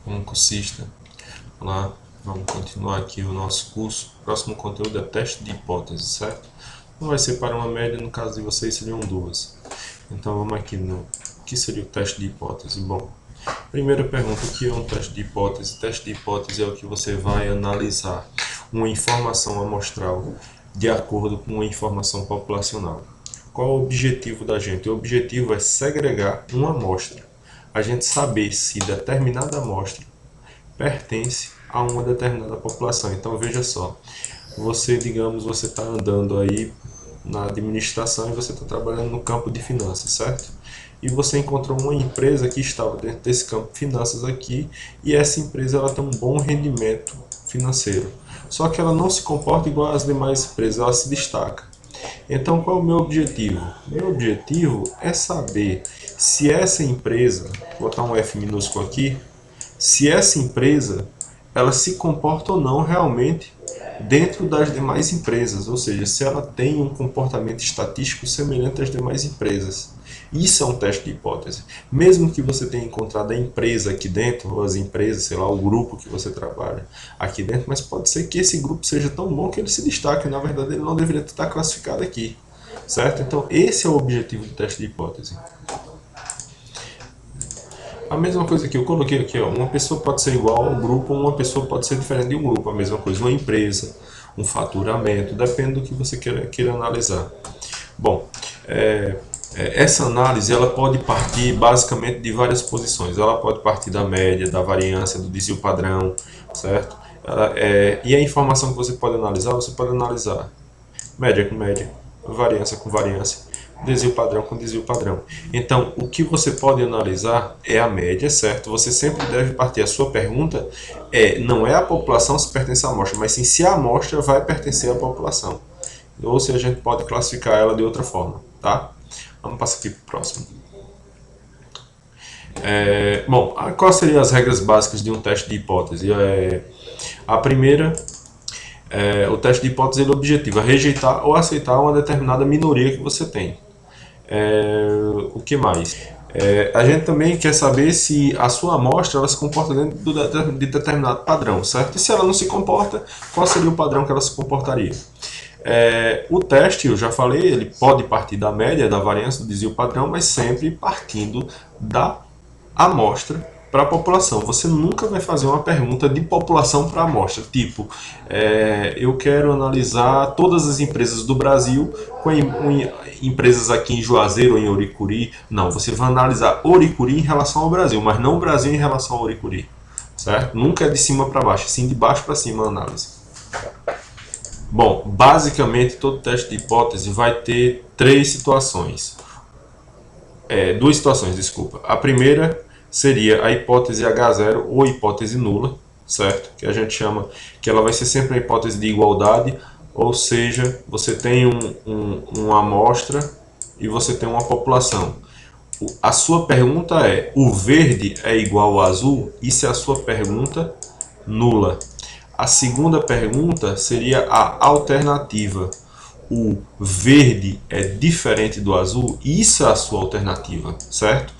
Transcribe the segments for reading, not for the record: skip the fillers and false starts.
Concursista. Olá, vamos continuar aqui o nosso curso. O próximo conteúdo é teste de hipótese, certo? Não vai ser para uma média, no caso de vocês seriam duas. Então vamos aqui no o que seria o teste de hipótese. Bom, primeira pergunta, o que é um teste de hipótese? Teste de hipótese é o que você vai analisar uma informação amostral de acordo com uma informação populacional. Qual é o objetivo da gente? O objetivo é segregar uma amostra. A gente saber se determinada amostra pertence a uma determinada população. Então veja só, você, digamos, você está andando aí na administração e você está trabalhando no campo de finanças, certo? E você encontrou uma empresa que estava dentro desse campo de finanças aqui, e essa empresa ela tem um bom rendimento financeiro. Só que ela não se comporta igual às demais empresas, ela se destaca. Então qual é o meu objetivo? Meu objetivo é saber se essa empresa, vou botar um F minúsculo aqui, se essa empresa ela se comporta ou não realmente dentro das demais empresas, ou seja, se ela tem um comportamento estatístico semelhante às demais empresas. Isso é um teste de hipótese. Mesmo que você tenha encontrado a empresa aqui dentro, ou as empresas, sei lá, o grupo que você trabalha aqui dentro, mas pode ser que esse grupo seja tão bom que ele se destaque, na verdade ele não deveria estar classificado aqui, certo? Então esse é o objetivo do teste de hipótese. A mesma coisa que eu coloquei aqui, ó, uma pessoa pode ser igual a um grupo, uma pessoa pode ser diferente de um grupo, a mesma coisa, uma empresa, um faturamento, depende do que você queira analisar. Bom, essa análise ela pode partir basicamente de várias posições. Ela pode partir da média, da variância, do desvio padrão, certo? E a informação que você pode analisar média com média, variância com variância, desvio padrão com desvio padrão. Então, o que você pode analisar é a média, certo? Você sempre deve partir. A sua pergunta não é a população se pertence à amostra, mas sim se a amostra vai pertencer à população. Ou se a gente pode classificar ela de outra forma, tá? Vamos passar aqui para o próximo. Bom, quais seriam as regras básicas de um teste de hipótese? A primeira, o teste de hipótese ele objetiva rejeitar ou aceitar uma determinada minoria que você tem. O que mais? A gente também quer saber se a sua amostra ela se comporta dentro de determinado padrão, certo? E se ela não se comporta, qual seria o padrão que ela se comportaria? O teste, eu já falei, ele pode partir da média, da variância, do desvio padrão, mas sempre partindo da amostra para a população. Você nunca vai fazer uma pergunta de população para amostra, tipo, eu quero analisar todas as empresas do Brasil com empresas aqui em Juazeiro ou em Oricuri. Não, você vai analisar Oricuri em relação ao Brasil, mas não o Brasil em relação ao Oricuri, certo? Nunca é de cima para baixo, sim de baixo para cima a análise. Bom, basicamente todo teste de hipótese vai ter duas situações, desculpa. A primeira seria a hipótese H0 ou hipótese nula, certo? Que a gente chama que ela vai ser sempre a hipótese de igualdade, ou seja, você tem uma amostra e você tem uma população. A sua pergunta é: o verde é igual ao azul? Isso é a sua pergunta nula. A segunda pergunta seria a alternativa. O verde é diferente do azul? Isso é a sua alternativa, certo?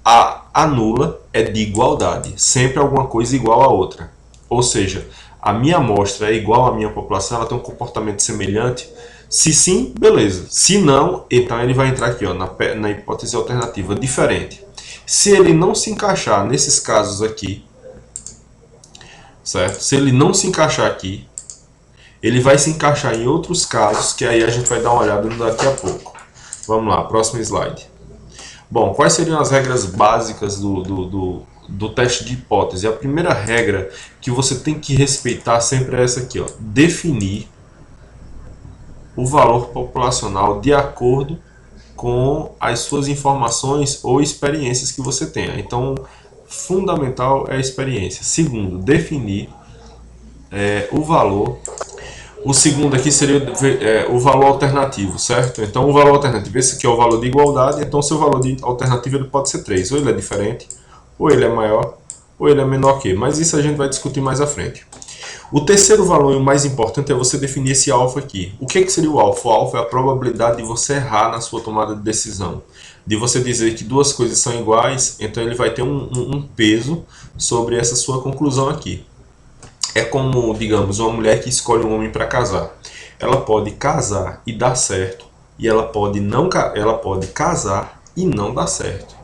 A nula é de igualdade, sempre alguma coisa igual a outra. Ou seja, a minha amostra é igual à minha população, ela tem um comportamento semelhante? Se sim, beleza. Se não, então ele vai entrar aqui ó, na hipótese alternativa diferente. Se ele não se encaixar nesses casos aqui, certo? Se ele não se encaixar aqui, ele vai se encaixar em outros casos, que aí a gente vai dar uma olhada daqui a pouco. Vamos lá, próximo slide. Bom, quais seriam as regras básicas do teste de hipótese? A primeira regra que você tem que respeitar sempre é essa aqui, ó, definir o valor populacional de acordo com as suas informações ou experiências que você tenha. Então, fundamental é a experiência. Segundo, definir o valor. O segundo aqui seria o valor alternativo, certo? Então o valor alternativo, esse aqui é o valor de igualdade, então o seu valor de alternativo ele pode ser 3, ou ele é diferente, ou ele é maior, ou ele é menor que, mas isso a gente vai discutir mais à frente. O terceiro valor e o mais importante é você definir esse alfa aqui. O que seria o alfa? O alfa é a probabilidade de você errar na sua tomada de decisão. de você dizer que duas coisas são iguais, então ele vai ter um peso sobre essa sua conclusão aqui. É como, digamos, uma mulher que escolhe um homem para casar. Ela pode casar e dar certo, e ela pode casar e não dar certo.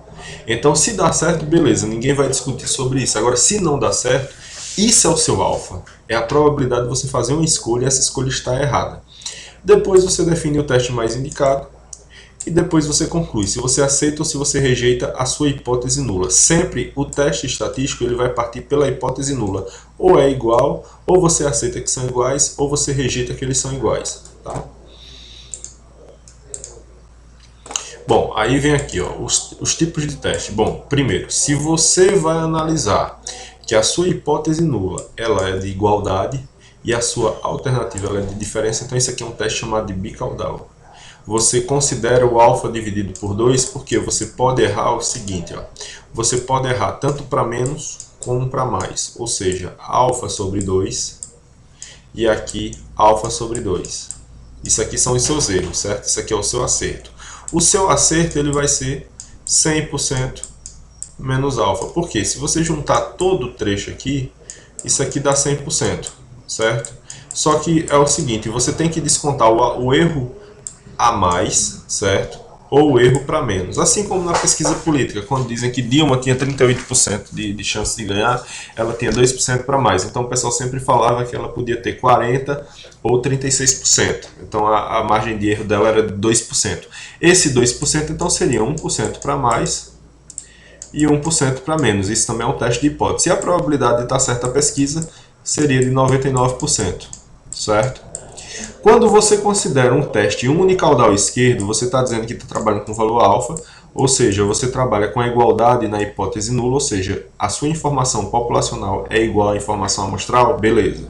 Então, se dá certo, beleza, ninguém vai discutir sobre isso. Agora, se não dá certo, isso é o seu alfa. É a probabilidade de você fazer uma escolha e essa escolha está errada. Depois você define o teste mais indicado e depois você conclui se você aceita ou se você rejeita a sua hipótese nula. Sempre o teste estatístico ele vai partir pela hipótese nula. Ou é igual, ou você aceita que são iguais, ou você rejeita que eles são iguais. Tá? Bom, aí vem aqui ó, os tipos de teste. Bom, primeiro, se você vai analisar que a sua hipótese nula ela é de igualdade e a sua alternativa ela é de diferença, então isso aqui é um teste chamado de bicaudal. Você considera o alfa dividido por 2, porque você pode errar o seguinte, ó, você pode errar tanto para menos como para mais, ou seja, alfa sobre 2 e aqui alfa sobre 2. Isso aqui são os seus erros, certo? Isso aqui é o seu acerto. O seu acerto ele vai ser 100% menos alfa. Por quê? Se você juntar todo o trecho aqui, isso aqui dá 100%, certo? Só que é o seguinte, você tem que descontar o erro a mais, certo? Ou o erro para menos. Assim como na pesquisa política, quando dizem que Dilma tinha 38% de chance de ganhar, ela tinha 2% para mais. Então o pessoal sempre falava que ela podia ter 40% ou 36%. Então a margem de erro dela era de 2%. Esse 2% então seria 1% para mais e 1% para menos. Isso também é um teste de hipótese. E a probabilidade de estar certa a pesquisa seria de 99%, certo? Quando você considera um teste unicaudal esquerdo, você está dizendo que está trabalhando com valor alfa, ou seja, você trabalha com a igualdade na hipótese nula, ou seja, a sua informação populacional é igual à informação amostral, beleza.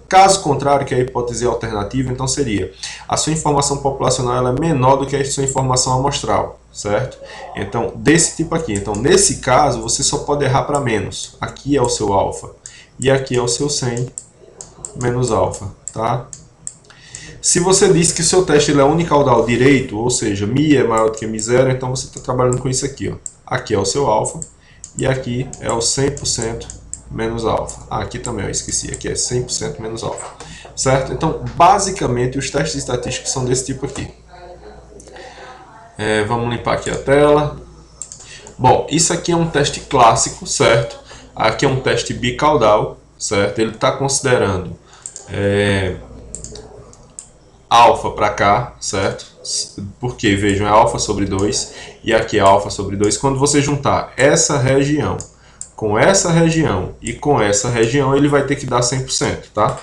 Caso contrário, que é a hipótese alternativa, então seria a sua informação populacional ela é menor do que a sua informação amostral, certo? Então, desse tipo aqui. Então, nesse caso, você só pode errar para menos. Aqui é o seu alfa e aqui é o seu 100 menos alfa, tá? Se você diz que o seu teste ele é unicaudal direito, ou seja, Mi é maior do que Mi0, então você está trabalhando com isso aqui. Ó. Aqui é o seu alfa e aqui é o 100% menos alfa. Aqui também, eu esqueci, aqui é 100% menos alfa. Certo? Então, basicamente, os testes estatísticos são desse tipo aqui. Vamos limpar aqui a tela. Bom, isso aqui é um teste clássico, certo? Aqui é um teste bicaudal, certo? Ele está considerando alfa para cá, certo? Porque, vejam, é alfa sobre 2 e aqui é alfa sobre 2. Quando você juntar essa região com essa região e com essa região, ele vai ter que dar 100%, tá?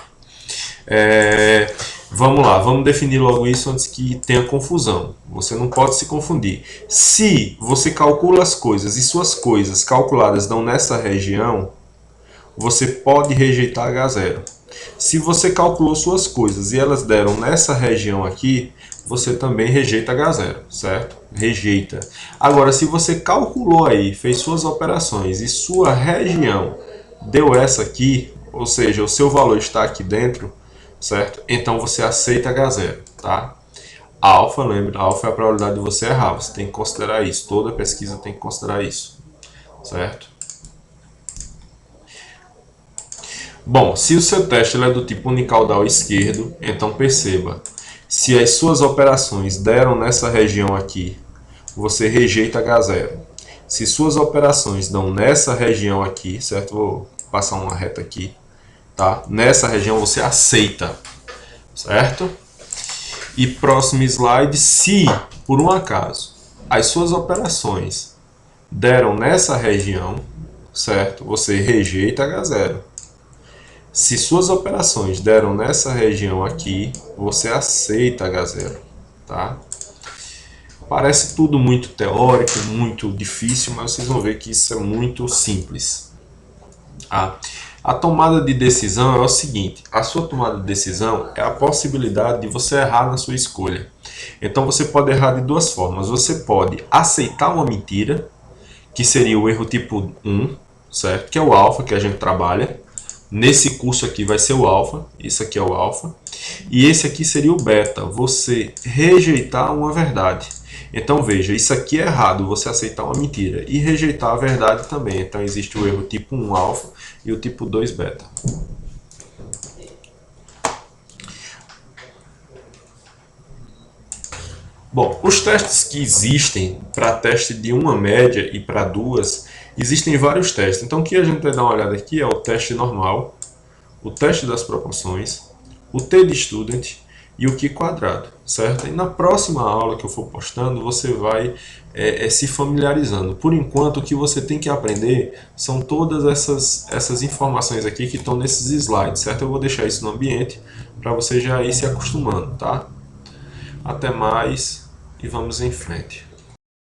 Vamos lá, vamos definir logo isso antes que tenha confusão. Você não pode se confundir. Se você calcula as coisas e suas coisas calculadas dão nessa região, você pode rejeitar H0. Se você calculou suas coisas e elas deram nessa região aqui, você também rejeita H0, certo? Rejeita. Agora, se você calculou aí, fez suas operações e sua região deu essa aqui, ou seja, o seu valor está aqui dentro, certo? Então você aceita H0, tá? Alfa, lembra, alfa é a probabilidade de você errar, você tem que considerar isso, toda pesquisa tem que considerar isso, certo? Bom, se o seu teste é do tipo unicaudal esquerdo, então perceba, se as suas operações deram nessa região aqui, você rejeita H0. Se suas operações dão nessa região aqui, certo? Vou passar uma reta aqui, tá? Nessa região você aceita, certo? E próximo slide, se por um acaso as suas operações deram nessa região, certo? Você rejeita H0. Se suas operações deram nessa região aqui, você aceita H0, tá? Parece tudo muito teórico, muito difícil, mas vocês vão ver que isso é muito simples. A tomada de decisão é o seguinte, a sua tomada de decisão é a possibilidade de você errar na sua escolha. Então você pode errar de duas formas. Você pode aceitar uma mentira, que seria o erro tipo 1, certo? Que é o alfa que a gente trabalha. Nesse curso aqui vai ser o alfa, isso aqui é o alfa, e esse aqui seria o beta, você rejeitar uma verdade. Então veja, isso aqui é errado, você aceitar uma mentira e rejeitar a verdade também. Então existe o erro tipo 1 alfa e o tipo 2 beta. Bom, os testes que existem para teste de uma média e para duas, existem vários testes. Então o que a gente vai dar uma olhada aqui é o teste normal, o teste das proporções, o T de student e o Q quadrado, certo? E na próxima aula que eu for postando, você vai se familiarizando. Por enquanto, o que você tem que aprender são todas essas informações aqui que estão nesses slides, certo? Eu vou deixar isso no ambiente para você já ir se acostumando, tá? Até mais e vamos em frente.